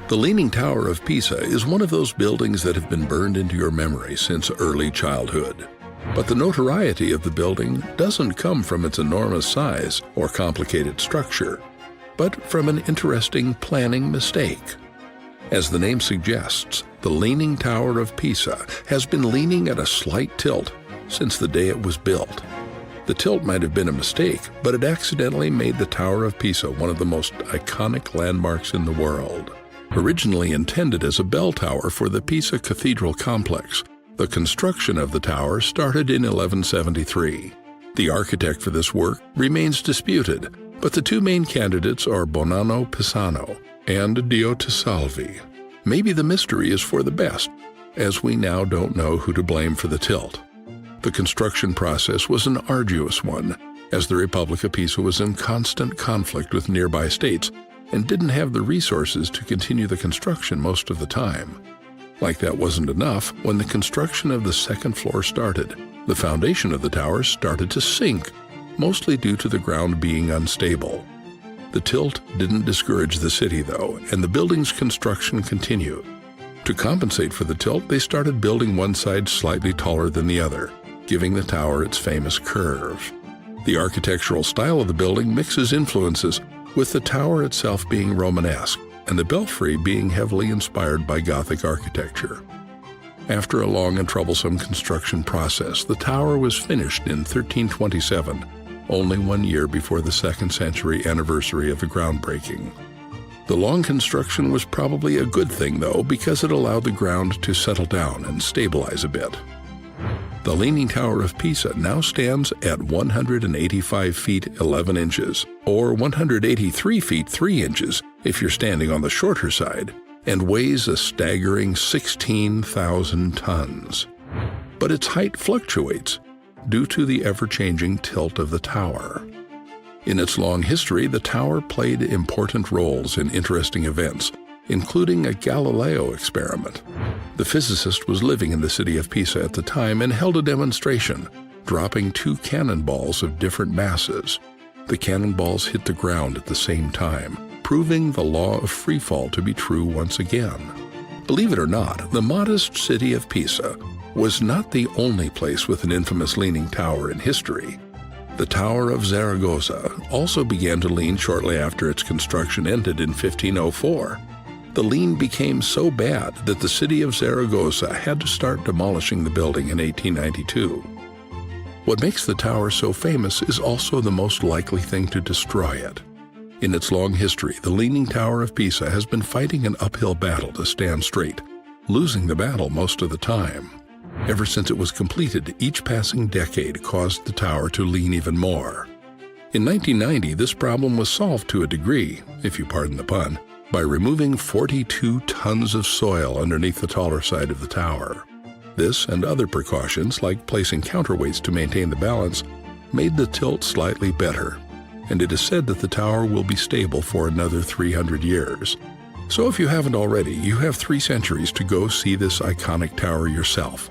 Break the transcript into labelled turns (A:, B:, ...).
A: The Leaning Tower of Pisa is one of those buildings that have been burned into your memory since early childhood. But the notoriety of the building doesn't come from its enormous size or complicated structure, but from an interesting planning mistake. As the name suggests, the Leaning Tower of Pisa has been leaning at a slight tilt since the day it was built. The tilt might have been a mistake, but it accidentally made the Tower of Pisa one of the most iconic landmarks in the world. Originally intended as a bell tower for the Pisa Cathedral complex, the construction of the tower started in 1173. The architect for this work remains disputed, but the two main candidates are Bonanno Pisano and Diotisalvi. Maybe the mystery is for the best, as we now don't know who to blame for the tilt. The construction process was an arduous one, as the Republic of Pisa was in constant conflict with nearby states and didn't have the resources to continue the construction most of the time. Like that wasn't enough, when the construction of the second floor started, the foundation of the tower started to sink, mostly due to the ground being unstable. The tilt didn't discourage the city, though, and the building's construction continued. To compensate for the tilt, they started building one side slightly taller than the other, giving the tower its famous curve. The architectural style of the building mixes influences, with the tower itself being Romanesque and the belfry being heavily inspired by Gothic architecture. After a long and troublesome construction process, the tower was finished in 1327, only 1 year before the 2nd century anniversary of the groundbreaking. The long construction was probably a good thing, though, because it allowed the ground to settle down and stabilize a bit. The Leaning Tower of Pisa now stands at 185 feet 11 inches, or 183 feet 3 inches if you're standing on the shorter side, and weighs a staggering 16,000 tons. But its height fluctuates due to the ever-changing tilt of the tower. In its long history, the tower played important roles in interesting events, including a Galileo experiment. The physicist was living in the city of Pisa at the time and held a demonstration, dropping 2 cannonballs of different masses. The cannonballs hit the ground at the same time, proving the law of freefall to be true once again. Believe it or not, the modest city of Pisa was not the only place with an infamous leaning tower in history. The Tower of Zaragoza also began to lean shortly after its construction ended in 1504. The lean became so bad that the city of Zaragoza had to start demolishing the building in 1892. What makes the tower so famous is also the most likely thing to destroy it. In its long history, the Leaning Tower of Pisa has been fighting an uphill battle to stand straight, losing the battle most of the time. Ever since it was completed, each passing decade caused the tower to lean even more. In 1990, this problem was solved to a degree, if you pardon the pun, by removing 42 tons of soil underneath the taller side of the tower. This and other precautions, like placing counterweights to maintain the balance, made the tilt slightly better, and it is said that the tower will be stable for another 300 years. So if you haven't already, you have 3 centuries to go see this iconic tower yourself.